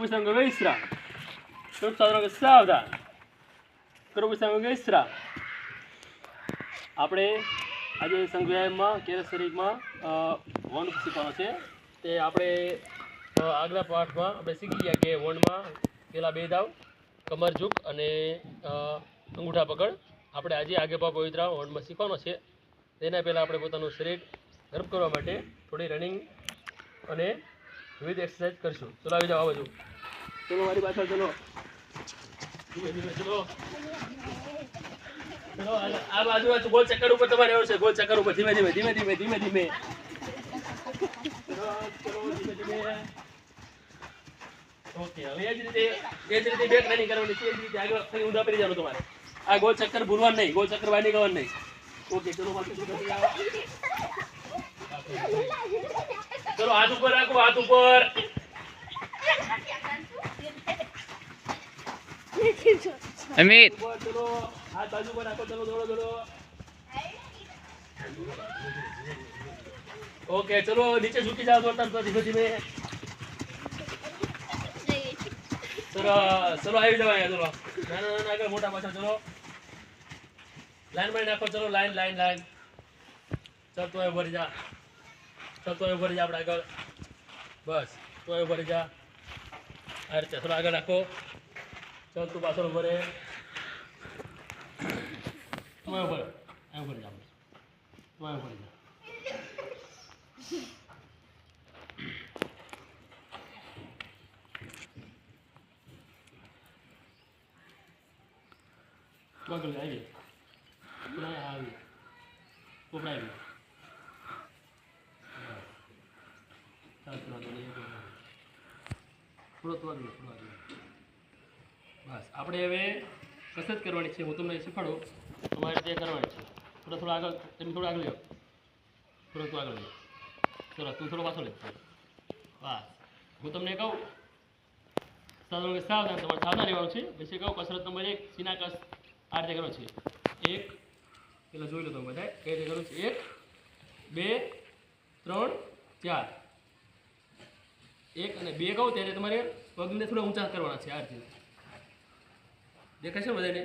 Gruppetangel väistra. Gruppetangel સાવધાન. Gruppetangel väistra. આપણે આજે સંઘવ્યાયામમાં કેરસ શરીરમાં વંડ શીખવાનો છે. તે આપણે આગલા પાઠમાં આપણે શીખી ગયા કે વંડમાં પેલા બે દાવ, કમર ઝૂક અને અંગૂઠા પકડ. આપણે આજે આગે પા પવિત્ર વંડમાં શીખવાનો છે. તેના પહેલાં આપણે પોતાનું શરીર ગરમ કરવા માટે થોડી રનિંગ અને વિવિધ એક્સરસાઇઝ કરશું. ચલો આવી જાઓ, આ બાજુ ચલો, મારી પાછળ ચલો, ધીમે ધીમે ચલો, ચલો આ બાજુ ગોલ ચક્કર ઉપર તમારે આવશે. ગોલ ચક્કર ઉપર ધીમે ધીમે ધીમે ધીમે ધીમે ધીમે ચલો ચલો ધીમે ધીમે. ઓકે, હવે એ જ રીતે બેક રનિંગ કરવાની છે. એ જ રીતે આગળ ફરી ઊંધા પડી જવાનું તમારે. આ ગોલ ચક્કર ભૂલવાનું નહીં, ગોલ ચક્કર બહાર નીકળવાનું નહીં. ઓકે, ચલો ચલો હાથ ઉપર રાખો, હાથ ઉપર. અમિત ચલો હાથ બાજુ પર રાખો. ચલો દોડો દોડો. ઓકે, ચલો નીચે ઝૂકી જાઓ. દોડતા ધીમે ધીમે. ચલો ચલો આવી જાઓ અહીંયા. ચલો નાના નાના આગળ, મોટા પાછળ. ચલો લાઈન માં નાખો. ચલો લાઈન લાઈન લાઈન. ચલ તો ઉભો રહી જા. ચલ તો ઉભો રહી જા. આપણે આગળ બસ તો ઉભો રહી જા. આ રીતે ચલો આગળ રાખો. ચલ તું પાછળ ઉભો રહે. તું ઉભો રહે. આ ઉભો રહી જા. તું ઉભો રહી જા. આગળ આવી આવી કોપરાઈ ગયું. બસ આપણે હવે કસરત કરવાની છે. હું તમને શીખવાડું, તમારે તે કરવાની છે. થોડો આગળ, તમે થોડું આગળ જાઓ. થોડું આગળ જાઓ. ચલો તું થોડો પાછો લે. બસ હું તમને કહું સાવધાન, તમારે સાવધાન રહેવાનું છે. પછી કહું કસરત નંબર 1 સિનાકસ આ રીતે કરવાનું છે. 1 પેલા જોઈ લો તમે બધા કઈ રીતે કરવું છે. 1 2 3 4. 1 અને 2 કહું ત્યારે તમારે પગને થોડા ઊંચા કરવાના છે. આ રીતે દેખાય છે બધાને?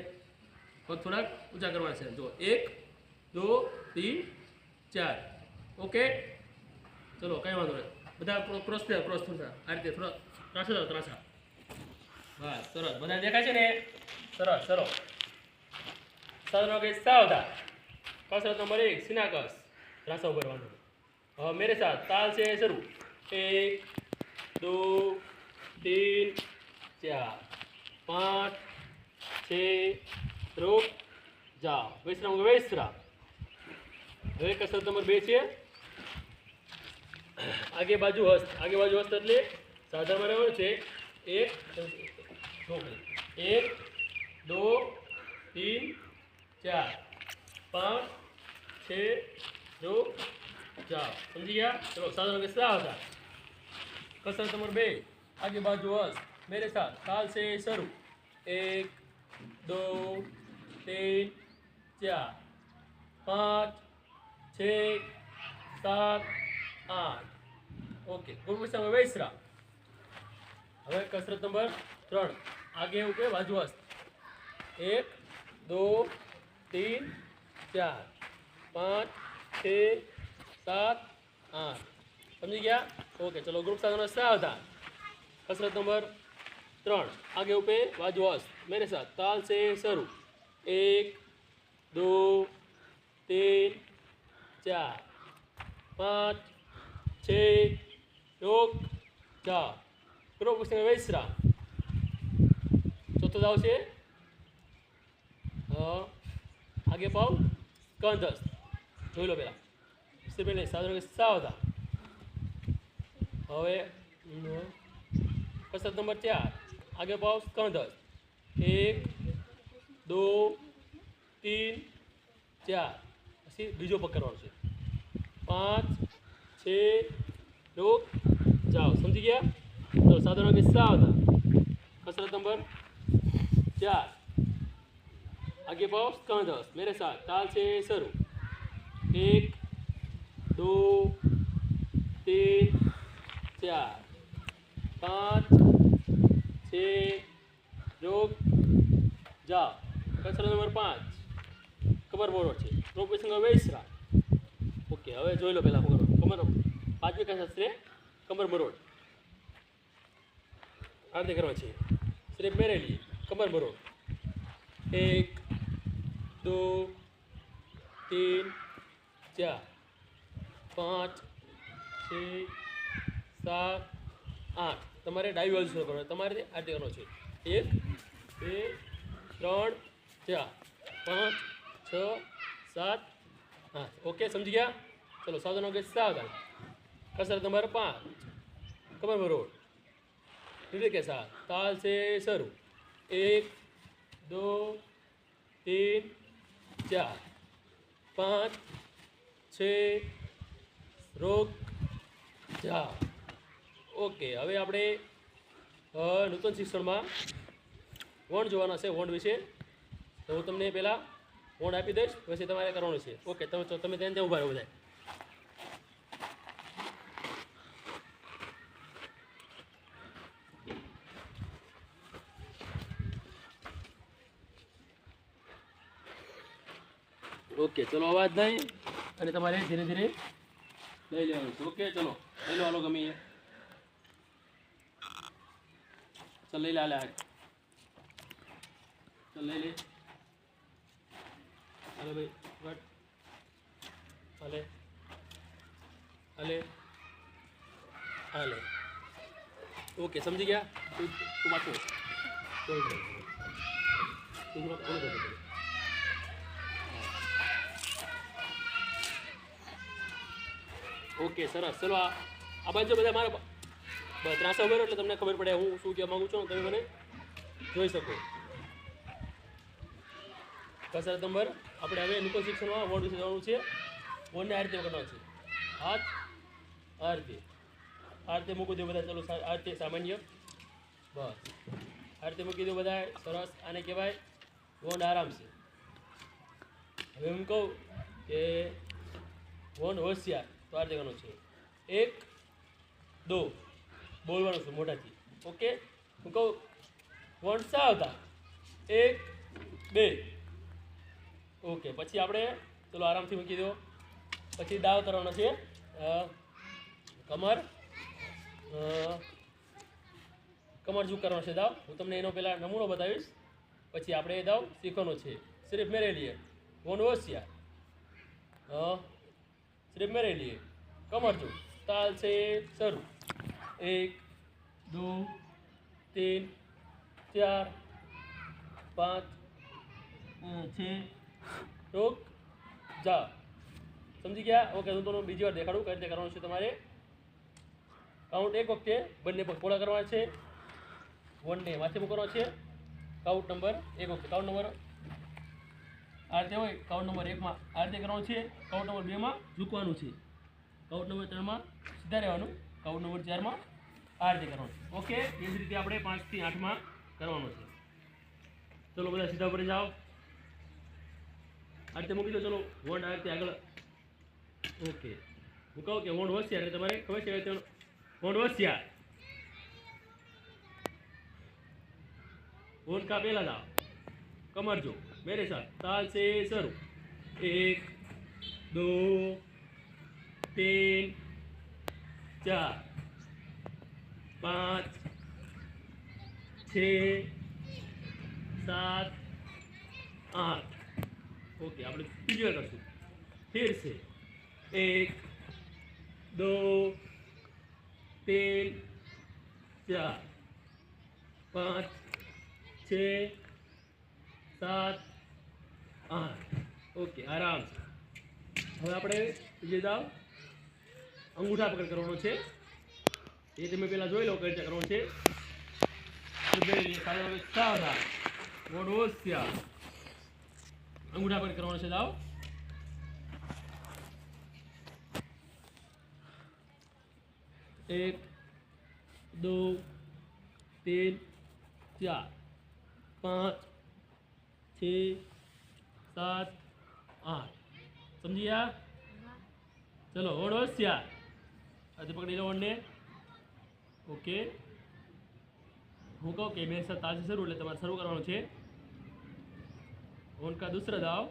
પગ થોડાક ઊંચા કરવાના છે. જો 1 2 3 4. ઓકે, ચલો કંઈ વાંધો નહીં. બધા ક્રોસ થયા, ક્રોસ થતા આ રીતે થોડા ત્રાસા ત્રાસા. બસ સરસ, બધા દેખાય છે ને? સરસ. ચલો સાવધાન. कसरत नंबर 1 सिनाकस. रासा ऊपर वालों. मेरे साथ ताल से शुरू. 1 2 3 4 5 6. रुक जाओ. विश्राम वेस्tra. હવે कसरत नंबर 2 છે. आगे बाजू हस्त એટલે સાધામાં રહેવાનું છે. 1 2 3 4 5 6. रुक जाओ. समझ गया? चलो साधनों के साथ होता. कसरत नंबर 2 आगे बाजू हस्त. मेरे साथ ताल से शुरू. 1 2 3 4 5 6 7 8. ओके, गुरु समय वेस्tra. હવે कसरत नंबर 3 आगे ऊपर बाजू हस्त. 1 2 3 4 5 6 7 8. समझ गया? ओके, चलो ग्रुप साधनों सावधान. कसरत नंबर 3 आगे ऊपर बाजू हस्त. मेरे साथ ताल से शुरू. 1 2 3 4 5 6. रुक जाओ. ग्रुप समय वेस्tra. चौथो दाव છે. आगे पाओ कंधस. જોઈ લો પહેલાં પહેલે સાધારણ સાવધાન. હવે कसरत नंबर 4 आगे पाओ कंधस. 1 2 3 4. પછી બીજો પગ કરવાનો છે. 5 6. रुक जाओ. समझ गया? तो साधारण सावधान. कसरत नंबर 4 आगे पाओ कंधस. मेरे साथ ताल से शुरू. 1 2 3 4 5 છે રોક જા કસરત નંબર 5 કમર મોરોડ છે રોક વિસંગ વેસરા ઓકે હવે જોઈ લો પહેલા શું કરો કમર પાંચમી કસરત છે કમર મરોડ આ રીતે કરવા છે સિર્ફ મેરે लिए કમર મરોડ 1 2 3 4 5 6 7 8 તમારે ડાબી બાજુ શરૂ કરવાનો તમારે આ રીતે કરવાનો છે 1 2 3 4 5 6 7 8 ઓકે સમજી ગયા ચલો સાવધાન કે સાવધાન કસરત નંબર 5 કમર મરોડ धीरे के साथ ताल से शुरू 1 2 3 4 5 6 રોક જા ઓકે હવે આપણે નૂતન શિક્ષણમાં વોન્ડ જોવાના છે વોન્ડ વિશે તો હું તમને પહેલાં વોન્ડ આપી દઈશ પછી તમારે કરવાનું છે ઓકે તમે ત્યાં ઊભા રહો બધા ઓકે ચલો અવાજ નહીં અને તમારે ધીરે ધીરે લઈ લેવાનું છે ઓકે ચલો લઈ લો હાલો ગમે એ ચાલ લઈ લે હાલે ચાલ લઈ લે હાલો ભાઈ વટ હાલે હાલે હાલે ઓકે સમજી ગયા તું પાછું ઓકે સરસ ચલો આ બાજુ બધા મારા ત્રાસા ઉભેરો એટલે તમને ખબર પડે હું શું કહેવા માગું છું તમે મને જોઈ શકો કસરત નંબર આપણે હવે નૂતન શિક્ષણમાં વોર્ડ વિશે જવાનું છે વોર્ડને આ રીતે કરવાનો છે હાથ આ રીતે મૂકી દો બધા ચલો આ રીતે સામાન્ય બસ આ રીતે મૂકી દો બધા સરસ આને કહેવાય વોર્ડ આરામ છે હવે હું કહું કે વોર્ડ હોશિયાર તો આ રીતે કરવાનું છે 1 2 બોલવાનું છે મોઢાથી ઓકે હું કહું વોન્ડ સાવધાન 1 2 ઓકે પછી આપણે ચલો આરામથી મૂકી દો પછી દાવ કરવાનો છે કમર ઝૂક કરવાનો છે દાવ હું તમને એનો પહેલાં નમૂનો બતાવીશ પછી આપણે એ દાવ શીખવાનો છે સિર્ફ મેરે લીએ વોન્ડ હોશિયાર सिर्फ मेरे लिए कमर जो ताल से शुरू 1 2 3 4 5 6 रोक जा समझी गया ओके હું તમને બીજી વાર દેખાડું કઈ રીતે કરવાનું છે તમારે કાઉન્ટ એક વખતે બંને પગ પોળા કરવાના છે વનને માથે મૂકવાનો છે કાઉન્ટ નંબર એક વખતે કાઉન્ટ નંબર આ રીતે હોય કાઉન્ટ નંબર 1 માં આ રીતે કરવાનું છે કાઉન્ટ નંબર 2 માં ઝૂકવાનું છે કાઉન્ટ નંબર 3 માં સીધા રહેવાનું કાઉન્ટ નંબર 4 માં આ રીતે કરવાનું ઓકે એ જ રીતે આપણે 5 થી 8 માં કરવાનું છે ચલો બધા સીધા ઉપર જાઓ આ રીતે મૂકી દો ચલો વોન્ડ આ રીતે આગળ ઓકે હું કહું કે વોન્ડ હોશિયાર એટલે તમારે ખબર છે વોન્ડ હોશિયાર वोन का पहला था कमर जो मेरे साथ ताल से शुरू 1 2 3 4 5 6 7 8 ओके આપણે બીજી વાર કરશું फिर से 1 2 3 4 5 6 7 8 ओके आराम से હવે આપણે જે દાવ અંગૂઠા પકડ કરવાનો છે એ તમે પહેલા જોઈ લો કઈ રીતે કરવાનો છે સાવધાન મોડોસ્યા અંગૂઠા પકડ કરવાનો છે દાવ एक 2 3 4 5 6 7 8 समझिया चलो और होशियार आज पकड़ी लो वनने ओके હું કહું कि मेरे साथ ताल से शुरू એટલે તમારે શરૂ કરવાનું છે वन का दूसरा दाव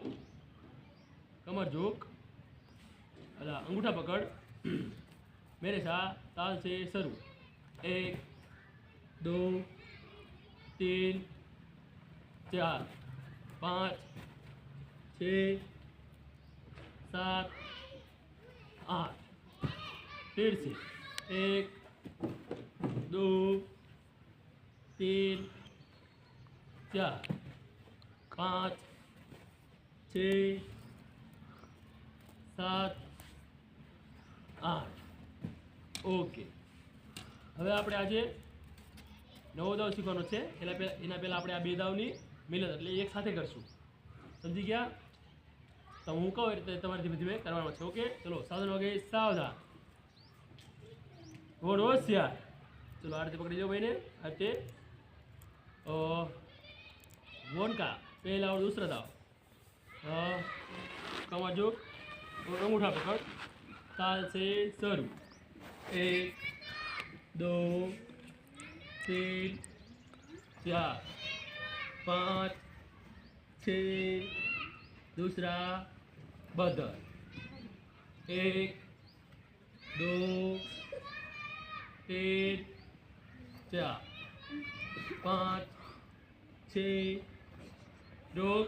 कमर झुक अला अंगूठा पकड़ मेरे साथ ताल से शुरू 1 2 3 4 5 6 7 8 फिर से 1 2 3 4 5 6 7 8 ઓકે હવે આપણે આજે નવો દાવ શીખવાનો છે એના પહેલાં આપણે આ બે દાવની મિલત એટલે એક સાથે કરશું સમજી ગયા તો હું કહું એ રીતે તમારે ધીમે ધીમે કરવાનું છે ઓકે ચલો સાવધાન વગે સાવધાન વોન હોશિયાર चलो आरती पकड़ी दो भाई ने आरती वन का पहला और दूसरा दाव कमर झुक और अंगूठा पकड़ ताल से शुरू 1 2 3 4 5 6 दूसरा बदल 1 2 3 4 5 6 રોક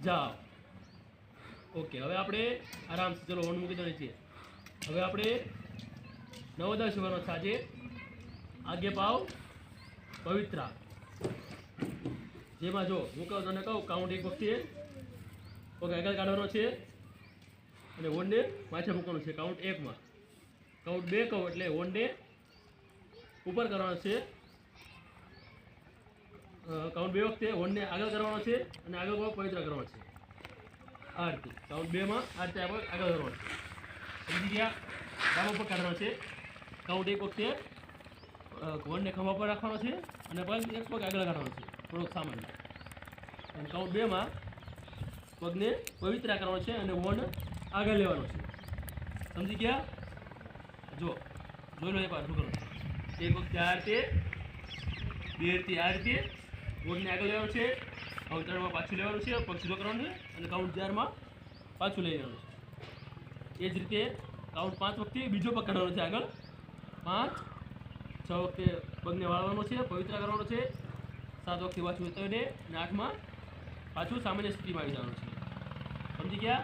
જાઓ ઓકે હવે આપણે આરામથી ચલો ઓન મૂકી દો નીચે હવે આપણે નવો દાવ શીખવાનો છે આજે આગે પાવ પવિત્રા જેમાં જો હું કહું તને કહું કાઉન્ટ એક વખતે ઓકે આગળ કાઢવાનો છે અને વનને માથે મૂકવાનું છે કાઉન્ટ એકમાં કાઉન્ટ બે કહું એટલે વનને ઉપર કરવાનો છે કાઉન્ટ બે વખતે વનને આગળ કરવાનો છે અને આગળ પવિત્ર કરવાનો છે આ રીતે કાઉન્ટ બેમાં આ રીતે આપણે આગળ કરવાનો છે સમજી ગયા ડાબા પર કાઢવાનો છે કાઉન્ટ એક વખતે વનને ખભા પર રાખવાનો છે અને પગ એક પગ આગળ કાઢવાનો છે થોડોક સામાન્ય અને કાઉન્ટ બેમાં પગને પવિત્ર કરવાનો છે અને વન આગળ લેવાનો છે સમજી ગયા જો જોઈ લો એક વાર શું કરો એક વખતે આ રીતે બે રીતે આ રીતે વનને આગળ લેવાનું છે કાઉન્ટ ત્રણમાં પાછું લેવાનું છે પગ સીધો કરવાનો છે અને કાઉન્ટ ચારમાં પાછું લઈ લેવાનું છે એ જ રીતે કાઉન્ટ 5 વખતે બીજો પગ કાઢવાનો છે આગળ 5 6 વખતે પગને વાળવાનો છે પવિત્ર કરવાનો છે 7 વખતે પાછું ઉતારીને અને 8માં પાછું સામાન્ય સ્થિતિમાં આવી જવાનું છે સમજી ગયા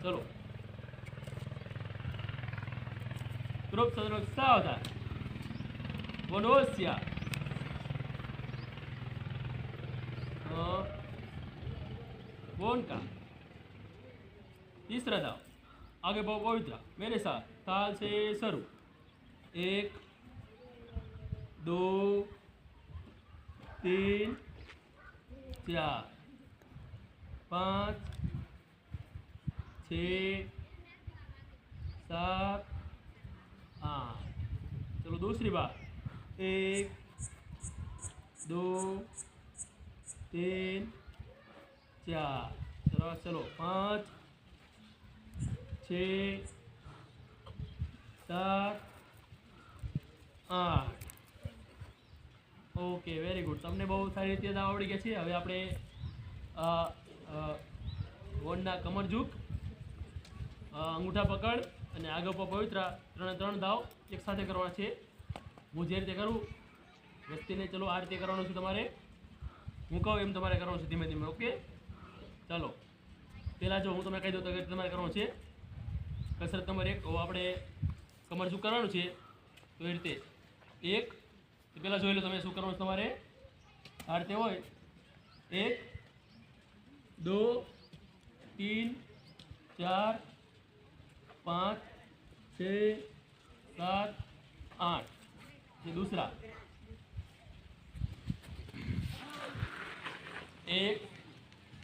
ચલો ગ્રુપ સદન સાવધાન વનોસ્યા वन का तीसरा दाव आगे बढ़ो पवित्र मेरे साथ ताल से शुरू 1 2 3 4 5 6 7 8 चलो दूसरी बार 1 2 3 4 चलो चलो 5 6 7 8 ઓકે વેરી ગુડ તમને બહુ સારી રીતે આવડી ગયા છે હવે આપણે વનના કમર ઝુક અંગૂઠા પકડ અને આગળ પર પવિત્ર ત્રણ દાવ એક સાથે કરવાના છે હું જે રીતે કરું વ્યક્તિને ચલો આ રીતે કરવાનું છે તમારે હું કહું એમ તમારે કરવાનું છે ધીમે ધીમે ઓકે ચાલો પહેલાં જો હું તમને કહી દઉં તો તમારે કરવાનું છે કસરત નંબર 1 આપણે કમર ઝુક કરવાનું છે તો એ રીતે 1 તો પહેલાં જોઈ લો તમે શું કરવાનું છે તમારે આ રીતે હોય 1 2 3 4 5 6 7 8 ये दूसरा 1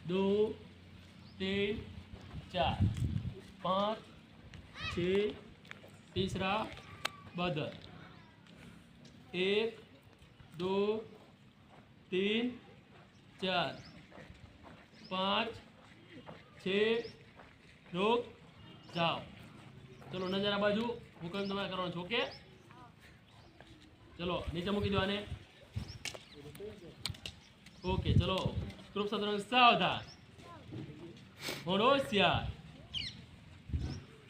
2 3 4 5 6 तीसरा बदल 1 2 3 4 5 6 रोक जाओ चलो नजर आ बाजू हुक्म तुम्हारे करवानो छो ओके ચલો નીચે મૂકી દો આને. ओके चलो ग्रुप शतरंज सावधान और होशियार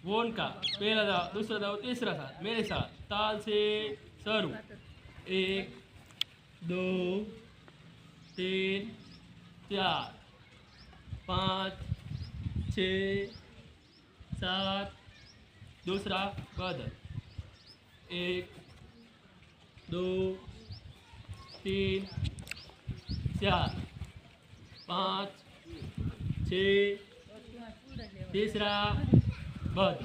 वोन का पहला दाव दूसरा दाव तीसरा साथ मेरे साथ ताल से शुरू 1 2 3 4 5 6 7 दूसरा बदल 1 2 3 4 5 6 तीसरा बद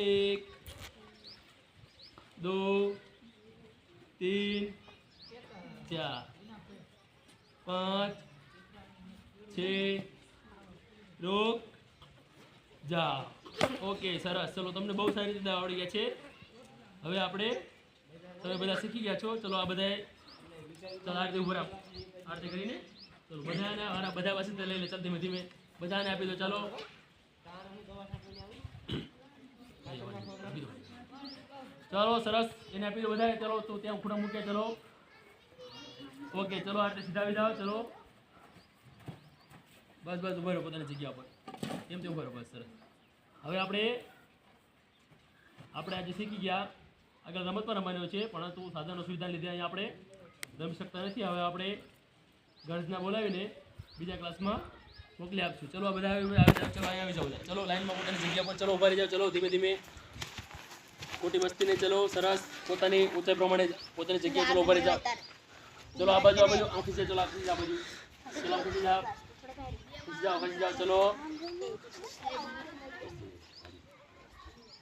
1 2 3 4 5 6 રોક જા. ઓકે સરસ. ચલો તમને બહુ સારી રીતે આવડી ગયા છે. હવે આપણે તમે બધા શીખી ગયા છો. ચલો આ બધાએ ચાલો આ રીતે ઉભા રાખો. આ રીતે કરીને ચલો બધાને બધા પાસે લઈ લે. ચાલ ધીમે ધીમે બધાને આપી દો. ચાલો ચાલો સરસ એને આપી દો બધાએ. ચલો તો ત્યાં ખૂણા મૂકે. ચલો ઓકે ચલો આ રીતે સીધા આવી જાઓ. ચલો બસ બસ ઉભા રહો પોતાની જગ્યા પર. એમ તે ઉભા રહો. બસ સરસ. હવે આપણે આજે શીખી ગયા. આગળ રમતમાં રમવાનો છે પરંતુ સાધનો સુવિધા લીધે અહીંયા આપણે રમી શકતા નથી. હવે આપણે ગર્લ્સને બોલાવીને બીજા ક્લાસમાં મોકલી આપશું. ચલો આ બધા આવી જાઓ. ચલો અહીંયા આવી જાઓ બધા. ચલો લાઈનમાં પોતાની જગ્યા પર ચલો ઉભા રહી જાઓ. ચલો ધીમે ધીમે ખોટી મસ્તી નહીં. ચલો સરસ પોતાની ઊંચાઈ પ્રમાણે પોતાની જગ્યાએ ચલો ઉભા રહી જાઓ. ચલો આ બાજુ આંખી છે. ચલો આંખી આ બાજુ. ચલો આંખી જાઓ. ખસી જાઓ. ચલો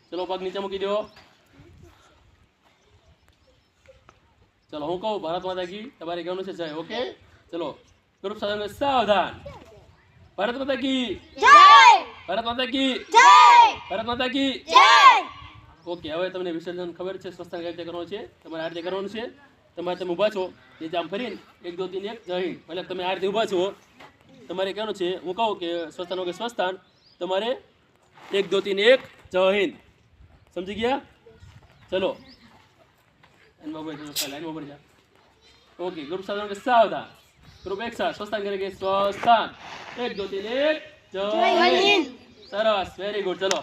ચલો પગ નીચે મૂકી દો. चलो હું કહું ભારત માતા કી તમારે કહેવાનું છે જય. ઓકે ચલો ગ્રુપ સાથે સાવધાન. ભારત માતા કી જય. ભારત માતા કી જય. ભારત માતા કી જય. ઓકે હવે તમને વિસર્જન ખબર છે. સ્વસ્થાન કઈ રીતે કરવાનું છે. તમારે આ રીતે કરવાનું છે. તમે ઊભા છો નીચે આમ ફરીને 1 2 3 1 જય હિન્દ. એટલે તમે આ રીતે ઊભા છો. તમારે કહેવાનું છે હું કહું કે સ્વસ્થાન કે સ્વસ્થાન તમારે 1 2 3 1 જય હિન્દ. સમજી ગયા. ચલો लाइन में बढ़ जा. ओके ग्रुप साधन के सावधान. ग्रुप एक साथ स्वस्थान करेंगे. स्वस्थान 1 2 3 1 जय हिंद. सरस वेरी गुड. चलो